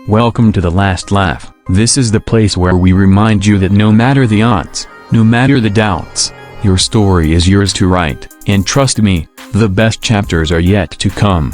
Welcome to The Last Laugh. This is the place where we remind you that no matter the odds, no matter the doubts, your story is yours to write. And trust me, the best chapters are yet to come.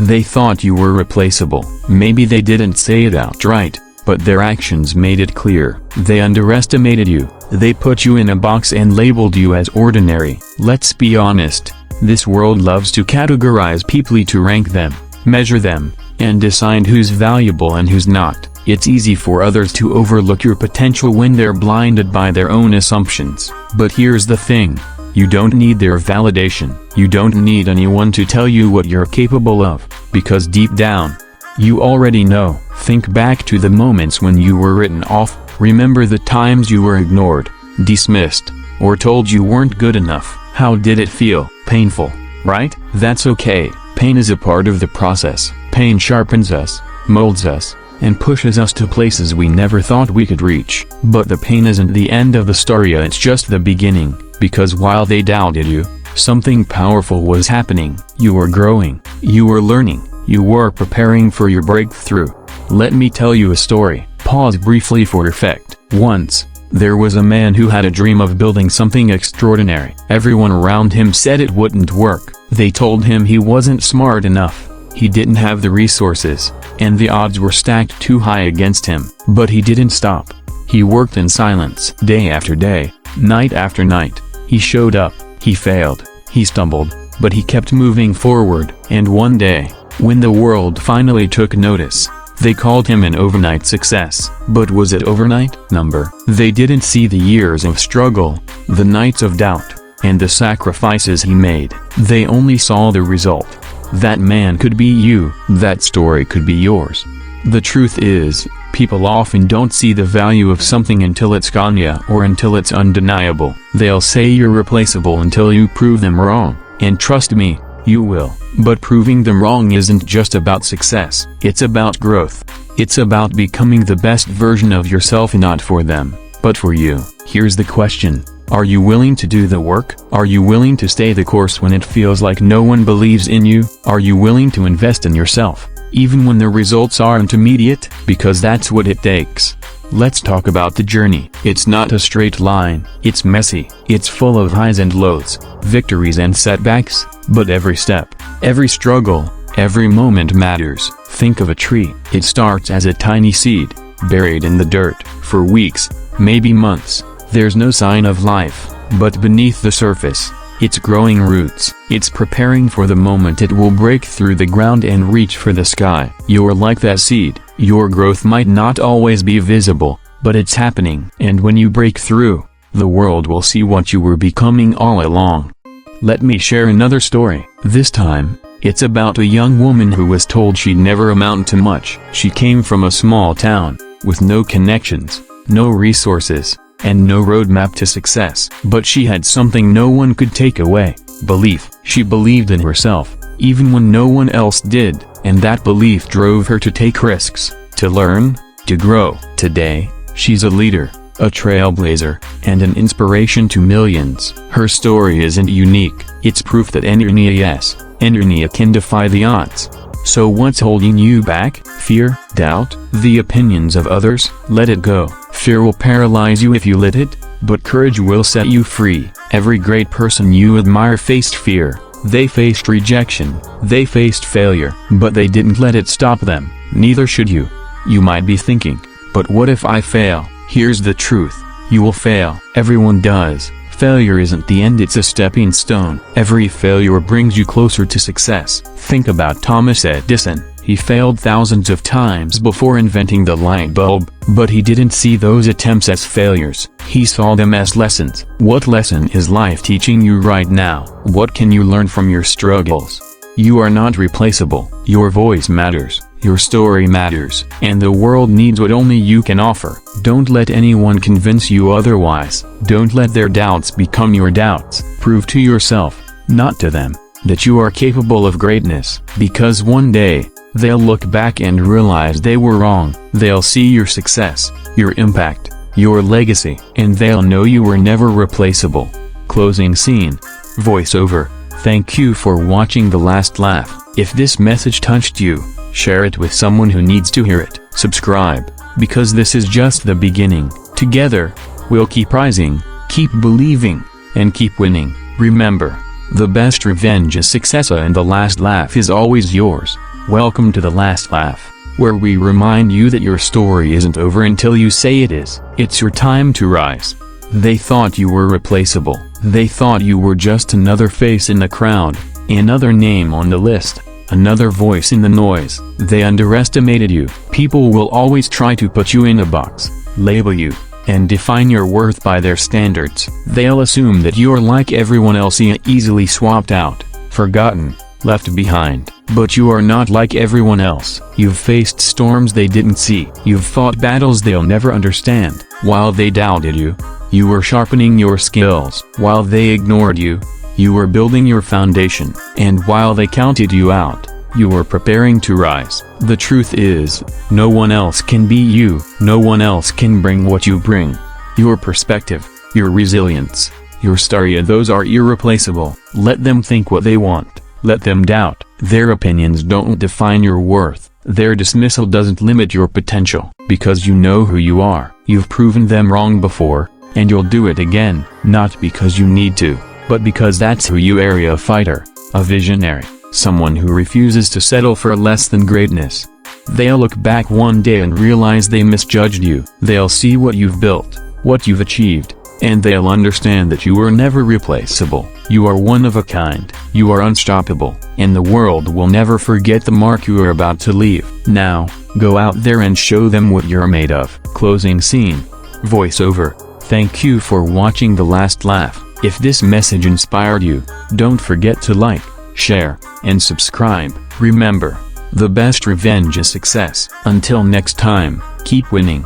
They thought you were replaceable. Maybe they didn't say it outright, but their actions made it clear. They underestimated you. They put you in a box and labeled you as ordinary. Let's be honest, this world loves to categorize people, to rank them, measure them, and decide who's valuable and who's not. It's easy for others to overlook your potential when they're blinded by their own assumptions. But here's the thing. You don't need their validation. You don't need anyone to tell you what you're capable of, because deep down, you already know. Think back to the moments when you were written off. Remember the times you were ignored, dismissed, or told you weren't good enough. How did it feel? Painful, right? That's okay. Pain is a part of the process. Pain sharpens us, molds us, and pushes us to places we never thought we could reach. But the pain isn't the end of the story, it's just the beginning, because while they doubted you, something powerful was happening. You were growing, you were learning, you were preparing for your breakthrough. Let me tell you a story. Pause briefly for effect. Once, there was a man who had a dream of building something extraordinary. Everyone around him said it wouldn't work. They told him he wasn't smart enough. He didn't have the resources, and the odds were stacked too high against him. But he didn't stop. He worked in silence. Day after day, night after night, he showed up. He failed, he stumbled, but he kept moving forward. And one day, when the world finally took notice, they called him an overnight success. But was it overnight? Number. They didn't see the years of struggle, the nights of doubt, and the sacrifices he made. They only saw the result. That man could be you. That story could be yours. The truth is, people often don't see the value of something until it's gone, or until it's undeniable. They'll say you're replaceable until you prove them wrong. And trust me, you will. But proving them wrong isn't just about success. It's about growth. It's about becoming the best version of yourself, not for them, but for you. Here's the question. Are you willing to do the work? Are you willing to stay the course when it feels like no one believes in you? Are you willing to invest in yourself, even when the results aren't immediate? Because that's what it takes. Let's talk about the journey. It's not a straight line. It's messy. It's full of highs and lows, victories and setbacks, but every step, every struggle, every moment matters. Think of a tree. It starts as a tiny seed, buried in the dirt. For weeks, maybe months, there's no sign of life, but beneath the surface, it's growing roots. It's preparing for the moment it will break through the ground and reach for the sky. You're like that seed. Your growth might not always be visible, but it's happening. And when you break through, the world will see what you were becoming all along. Let me share another story. This time, it's about a young woman who was told she'd never amount to much. She came from a small town, with no connections, no resources, and no roadmap to success. But she had something no one could take away: belief. She believed in herself, even when no one else did, and that belief drove her to take risks, to learn, to grow. Today, she's a leader, a trailblazer, and an inspiration to millions. Her story isn't unique. It's proof that anyone can defy the odds. So what's holding you back? Fear? Doubt? The opinions of others? Let it go. Fear will paralyze you if you let it, but courage will set you free. Every great person you admire faced fear. They faced rejection. They faced failure. But they didn't let it stop them. Neither should you. You might be thinking, but what if I fail? Here's the truth. You will fail. Everyone does. Failure isn't the end, it's a stepping stone. Every failure brings you closer to success. Think about Thomas Edison. He failed thousands of times before inventing the light bulb, but he didn't see those attempts as failures. He saw them as lessons. What lesson is life teaching you right now? What can you learn from your struggles? You are not replaceable. Your voice matters. Your story matters, and the world needs what only you can offer. Don't let anyone convince you otherwise. Don't let their doubts become your doubts. Prove to yourself, not to them, that you are capable of greatness. Because one day, they'll look back and realize they were wrong. They'll see your success, your impact, your legacy, and they'll know you were never replaceable. Closing scene. Voiceover. Thank you for watching The Last Laugh. If this message touched you, Share it with someone who needs to hear it. Subscribe, because this is just the beginning. Together, we'll keep rising, keep believing, and keep winning. Remember, the best revenge is success, and the last laugh is always yours. Welcome to The Last Laugh, where we remind you that your story isn't over until you say it is. It's your time to rise. They thought you were replaceable. They thought you were just another face in the crowd, another name on the list, another voice in the noise. They underestimated you. People will always try to put you in a box, label you, and define your worth by their standards. They'll assume that you're like everyone else, easily swapped out, forgotten, left behind. But you are not like everyone else. You've faced storms they didn't see. You've fought battles they'll never understand. While they doubted you, you were sharpening your skills. While they ignored you, you were building your foundation. And while they counted you out, you were preparing to rise. The truth is, no one else can be you. No one else can bring what you bring. Your perspective, your resilience, your story, those are irreplaceable. Let them think what they want. Let them doubt. Their opinions don't define your worth. Their dismissal doesn't limit your potential. Because you know who you are. You've proven them wrong before, and you'll do it again. Not because you need to, but because that's who you are. A fighter, a visionary, someone who refuses to settle for less than greatness. They'll look back one day and realize they misjudged you. They'll see what you've built, what you've achieved, and they'll understand that you were never replaceable. You are one of a kind. You are unstoppable, and the world will never forget the mark you are about to leave. Now, go out there and show them what you're made of. Closing scene. Voiceover. Thank you for watching The Last Laugh. If this message inspired you, don't forget to like, share, and subscribe. Remember, the best revenge is success. Until next time, keep winning.